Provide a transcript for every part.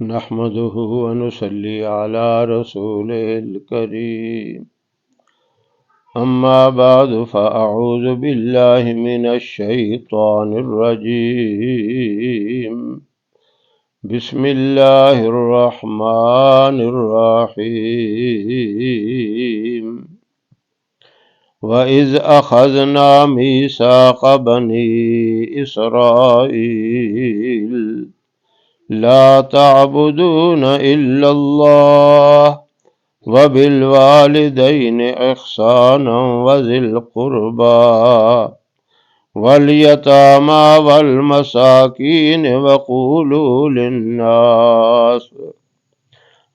نحمده ونصلي على رسوله الكريم أما بعد فأعوذ بالله من الشيطان الرجيم بسم الله الرحمن الرحيم وَإِذْ أَخَذْنَا مِيثَاقَ بَنِي إِسْرَائِيلَ لا تعبدون إلا الله وبالوالدين إحسانا وذي القربى واليتامى والمساكين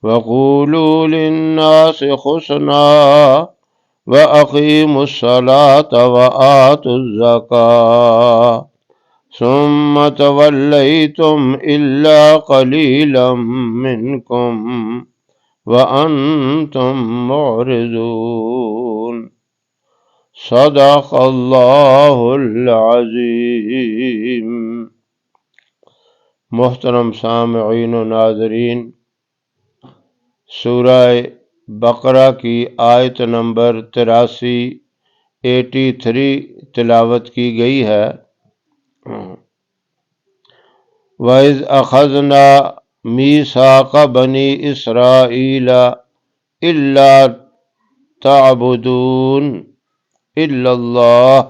وقولوا للناس حسنا وأقيموا الصلاة وآتوا الزكاة ثم توليتم إلا قليلا منكم وأنتم معرضون صدق اللہ العظیم۔ محترم سامعین و ناظرین، سورہ بقرہ کی آیت نمبر 83 تلاوت کی گئی ہے۔ وَإِذْ أَخَذْنَا مِيثَاقَ بَنِي إِسْرَائِيلَ إِلَّا تَعْبُدُونَ إِلَّا اللَّهَ،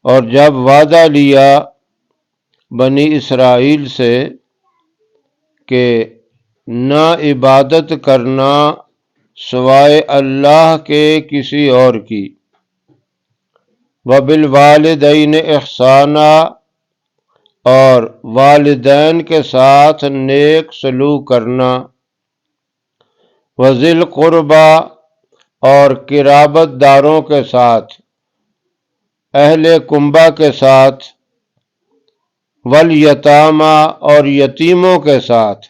اور جب وعدہ لیا بنی اسرائیل سے کہ نہ عبادت کرنا سوائے اللہ کے کسی اور کی، وَبِالْوَالِدَيْنِ إِحْسَانًا، اور والدین کے ساتھ نیک سلوک کرنا، وَذِي الْقُرْبَى، اور قرابت داروں کے ساتھ، اہل کنبہ کے ساتھ، والیتامى، اور یتیموں کے ساتھ،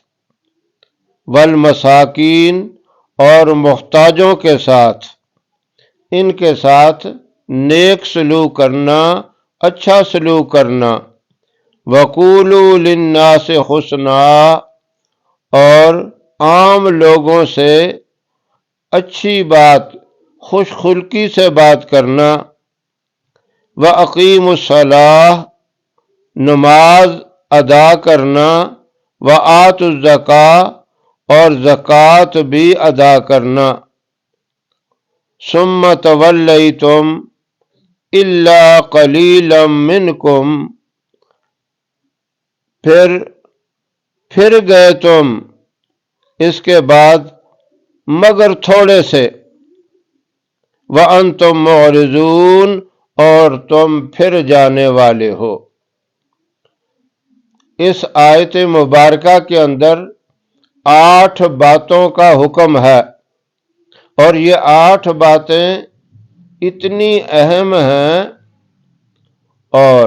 والمساکین، اور محتاجوں کے ساتھ، ان کے ساتھ نیک سلوک کرنا، اچھا سلوک کرنا، وَقُولُوا لِلنَّاسِ حُسْنًا، اور عام لوگوں سے اچھی بات، خوش خلقی سے بات کرنا، وَأَقِيمُوا الصَّلَاةَ، نماز ادا کرنا، وَآتُوا الزَّكَاةَ، اور زکوٰۃ بھی ادا کرنا، ثُمَّ تَوَلَّيْتُمْ إِلَّا قَلِيلًا مِّنْكُمْ، پھر گئے تم اس کے بعد مگر تھوڑے سے، وَأَنْتُمْ مُعْرِضُونَ، اور تم پھر جانے والے ہو۔ اس آیت مبارکہ کے اندر 8 باتوں کا حکم ہے، اور یہ 8 باتیں اتنی اہم ہیں اور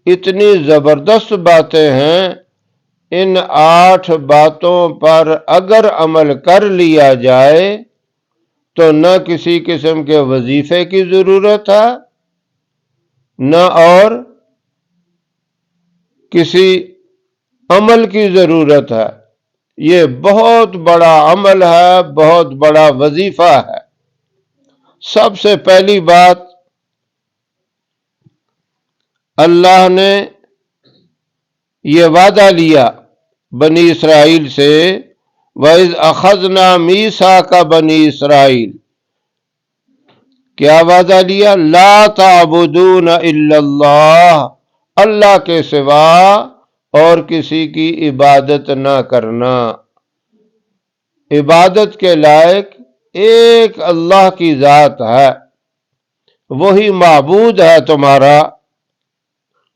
اتنی زبردست باتیں ہیں، ان 8 باتوں پر اگر عمل کر لیا جائے تو نہ کسی قسم کے وظیفے کی ضرورت ہے، نہ اور کسی عمل کی ضرورت ہے۔ یہ بہت بڑا عمل ہے، بہت بڑا وظیفہ ہے۔ سب سے پہلی بات، اللہ نے یہ وعدہ لیا بنی اسرائیل سے، وَإِذْ أَخَذْنَا مِيثَاقَ بَنِي إِسْرَائِيلَ، کیا وعدہ لیا؟ لا تعبدون الا اللہ، اللہ کے سوا اور کسی کی عبادت نہ کرنا۔ عبادت کے لائق ایک اللہ کی ذات ہے، وہی معبود ہے تمہارا،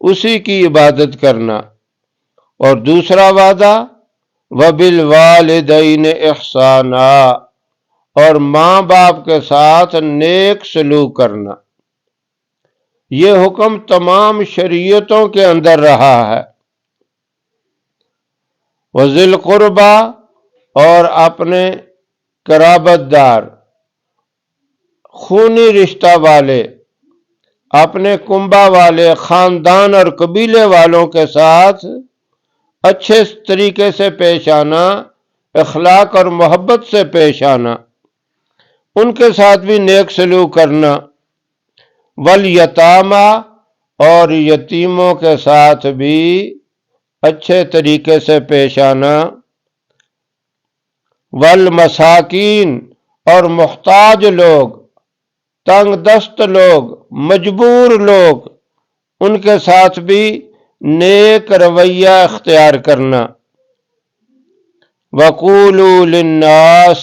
اسی کی عبادت کرنا۔ اور دوسرا وعدہ، وَبِالْوَالِدَيْنِ إِحْسَانًا، اور ماں باپ کے ساتھ نیک سلوک کرنا۔ یہ حکم تمام شریعتوں کے اندر رہا ہے۔ وَذِي الْقُرْبَى، اور اپنے قرابت دار، خونی رشتہ والے، اپنے کنبہ والے، خاندان اور قبیلے والوں کے ساتھ اچھے طریقے سے پیش آنا، اخلاق اور محبت سے پیش آنا، ان کے ساتھ بھی نیک سلوک کرنا، والیتاما اور یتیموں کے ساتھ بھی اچھے طریقے سے پیش آنا، والمساکین اور محتاج لوگ، تنگ دست لوگ، مجبور لوگ، ان کے ساتھ بھی نیک رویہ اختیار کرنا، وقولوا للناس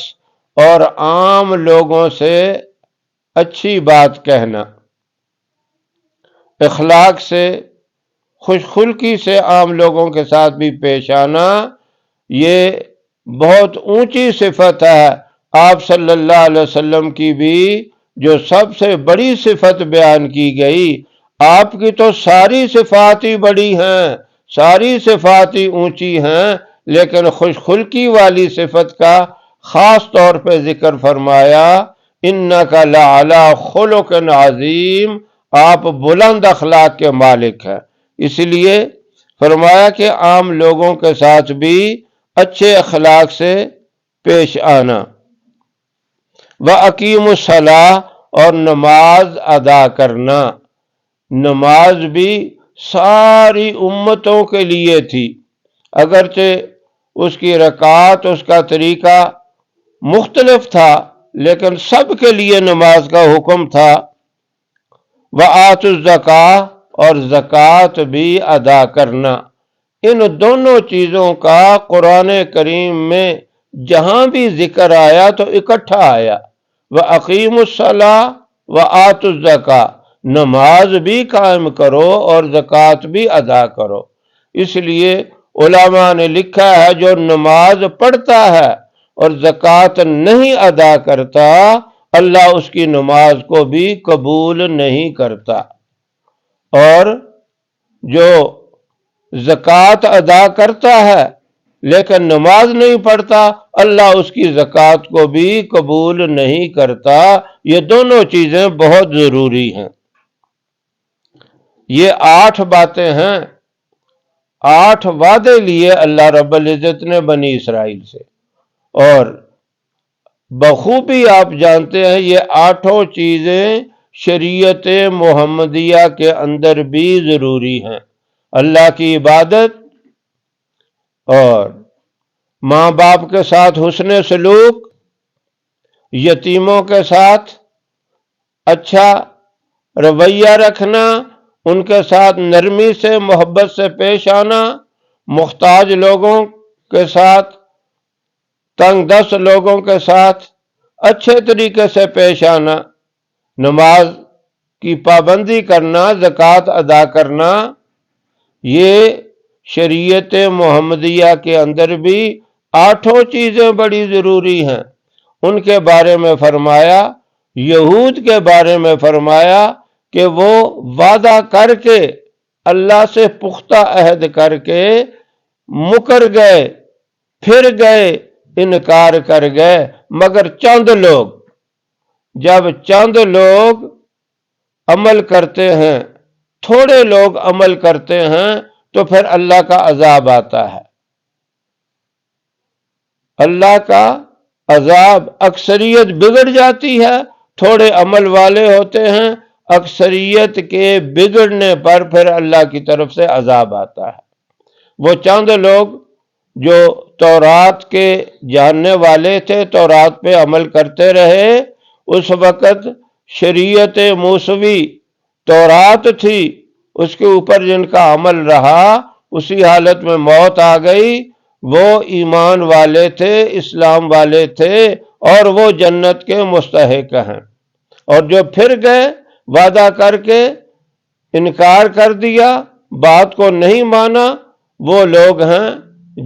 اور عام لوگوں سے اچھی بات کہنا، اخلاق سے، خوش خلقی سے عام لوگوں کے ساتھ بھی پیش آنا، یہ بہت اونچی صفت ہے آپ صلی اللہ علیہ وسلم کی بھی، جو سب سے بڑی صفت بیان کی گئی۔ آپ کی تو ساری صفات ہی بڑی ہیں، ساری صفات ہی اونچی ہیں، لیکن خوش خلقی والی صفت کا خاص طور پہ ذکر فرمایا، اِنَّكَ لَعَلَىٰ خُلُقٍ عَظِيمٍ، آپ بلند اخلاق کے مالک ہیں۔ اس لیے فرمایا کہ عام لوگوں کے ساتھ بھی اچھے اخلاق سے پیش آنا، وَأَقِيمُوا الصَّلَاةَ اور نماز ادا کرنا۔ نماز بھی ساری امتوں کے لیے تھی، اگرچہ اس کی رکعت، اس کا طریقہ مختلف تھا، لیکن سب کے لیے نماز کا حکم تھا۔ وَآتُوا الزَّکَاۃَ اور زکوٰۃ بھی ادا کرنا۔ ان دونوں چیزوں کا قرآن کریم میں جہاں بھی ذکر آیا تو اکٹھا آیا، وَأَقِيمُوا الصَّلَاةَ وَآتُوا الزَّکَاۃَ، نماز بھی قائم کرو اور زکوٰۃ بھی ادا کرو۔ اس لیے علماء نے لکھا ہے جو نماز پڑھتا ہے اور زکوٰۃ نہیں ادا کرتا، اللہ اس کی نماز کو بھی قبول نہیں کرتا، اور جو زکوٰۃ ادا کرتا ہے لیکن نماز نہیں پڑھتا، اللہ اس کی زکوٰۃ کو بھی قبول نہیں کرتا۔ یہ دونوں چیزیں بہت ضروری ہیں۔ یہ 8 باتیں ہیں، 8 وعدے لیے اللہ رب العزت نے بنی اسرائیل سے، اور بخوبی آپ جانتے ہیں یہ 8 چیزیں شریعت محمدیہ کے اندر بھی ضروری ہیں۔ اللہ کی عبادت، اور ماں باپ کے ساتھ حسن سلوک، یتیموں کے ساتھ اچھا رویہ رکھنا، ان کے ساتھ نرمی سے، محبت سے پیش آنا، محتاج لوگوں کے ساتھ، تنگ دست لوگوں کے ساتھ اچھے طریقے سے پیش آنا، نماز کی پابندی کرنا، زکوٰۃ ادا کرنا، یہ شریعت محمدیہ کے اندر بھی 8 چیزیں بڑی ضروری ہیں۔ ان کے بارے میں فرمایا، یہود کے بارے میں فرمایا کہ وہ وعدہ کر کے، اللہ سے پختہ عہد کر کے مکر گئے، پھر گئے، انکار کر گئے، مگر چند لوگ، جب چند لوگ عمل کرتے ہیں، تھوڑے لوگ عمل کرتے ہیں، تو پھر اللہ کا عذاب آتا ہے۔ اللہ کا عذاب، اکثریت بگڑ جاتی ہے، تھوڑے عمل والے ہوتے ہیں، اکثریت کے بگڑنے پر پھر اللہ کی طرف سے عذاب آتا ہے۔ وہ چند لوگ جو تورات کے جاننے والے تھے، تورات پہ عمل کرتے رہے، اس وقت شریعت موسوی تورات تھی، اس کے اوپر جن کا عمل رہا، اسی حالت میں موت آ گئی، وہ ایمان والے تھے، اسلام والے تھے، اور وہ جنت کے مستحق ہیں۔ اور جو پھر گئے، وعدہ کر کے انکار کر دیا، بات کو نہیں مانا، وہ لوگ ہیں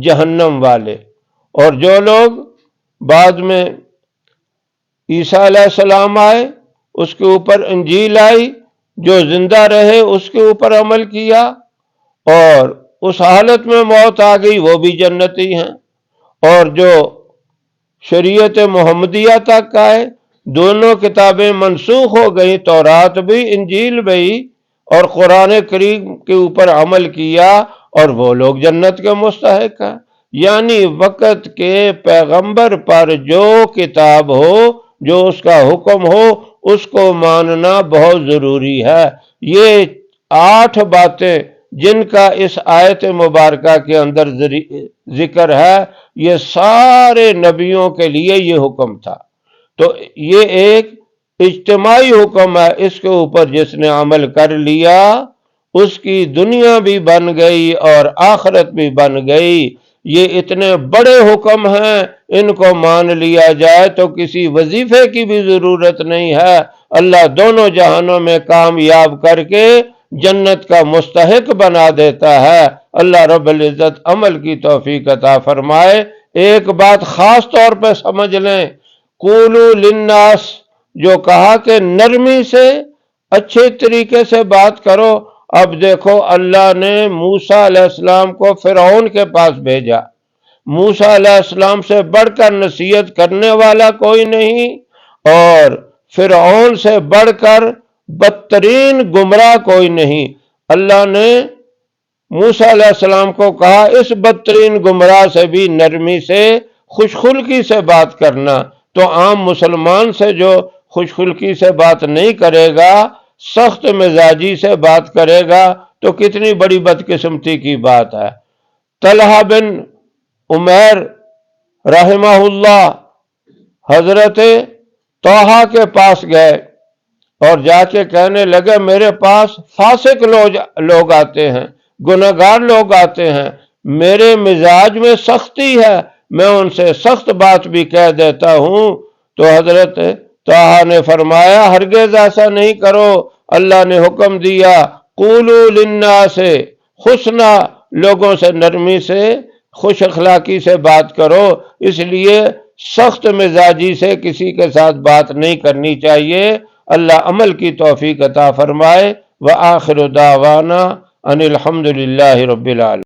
جہنم والے۔ اور جو لوگ بعد میں عیسیٰ علیہ السلام آئے، اس کے اوپر انجیل آئی، جو زندہ رہے اس کے اوپر عمل کیا اور اس حالت میں موت آ گئی، وہ بھی جنتی ہیں۔ اور جو شریعت محمدیہ تک آئے، دونوں کتابیں منسوخ ہو گئی، تورات بھی انجیل بھی، اور قرآن کریم کے اوپر عمل کیا اور وہ لوگ جنت کے مستحق ہیں۔ یعنی وقت کے پیغمبر پر جو کتاب ہو، جو اس کا حکم ہو، اس کو ماننا بہت ضروری ہے۔ یہ 8 باتیں جن کا اس آیت مبارکہ کے اندر ذکر ہے، یہ سارے نبیوں کے لیے یہ حکم تھا۔ تو یہ ایک اجتماعی حکم ہے، اس کے اوپر جس نے عمل کر لیا اس کی دنیا بھی بن گئی اور آخرت بھی بن گئی۔ یہ اتنے بڑے حکم ہیں، ان کو مان لیا جائے تو کسی وظیفے کی بھی ضرورت نہیں ہے۔ اللہ دونوں جہانوں میں کامیاب کر کے جنت کا مستحق بنا دیتا ہے۔ اللہ رب العزت عمل کی توفیق عطا فرمائے۔ ایک بات خاص طور پہ سمجھ لیں، قولوا للناس جو کہا کہ نرمی سے اچھے طریقے سے بات کرو۔ اب دیکھو اللہ نے موسیٰ علیہ السلام کو فرعون کے پاس بھیجا۔ موسیٰ علیہ السلام سے بڑھ کر نصیحت کرنے والا کوئی نہیں، اور فرعون سے بڑھ کر بدترین گمراہ کوئی نہیں۔ اللہ نے موسیٰ علیہ السلام کو کہا اس بدترین گمراہ سے بھی نرمی سے، خوش خلقی سے بات کرنا۔ تو عام مسلمان سے جو خوش خلقی سے بات نہیں کرے گا، سخت مزاجی سے بات کرے گا، تو کتنی بڑی بدقسمتی کی بات ہے۔ طلحہ بن عمیر رحمہ اللہ حضرت طٰہٰ کے پاس گئے اور جا کے کہنے لگے میرے پاس فاسق لوگ آتے ہیں، گنہگار لوگ آتے ہیں، میرے مزاج میں سختی ہے، میں ان سے سخت بات بھی کہہ دیتا ہوں۔ تو حضرت طٰہٰ نے فرمایا ہرگز ایسا نہیں کرو، اللہ نے حکم دیا قولوا للناس حسنا، لوگوں سے نرمی سے، خوش اخلاقی سے بات کرو۔ اس لیے سخت مزاجی سے کسی کے ساتھ بات نہیں کرنی چاہیے۔ اللہ عمل کی توفیق عطا فرمائے۔ وآخر دعوانا ان الحمد للہ رب العالمین۔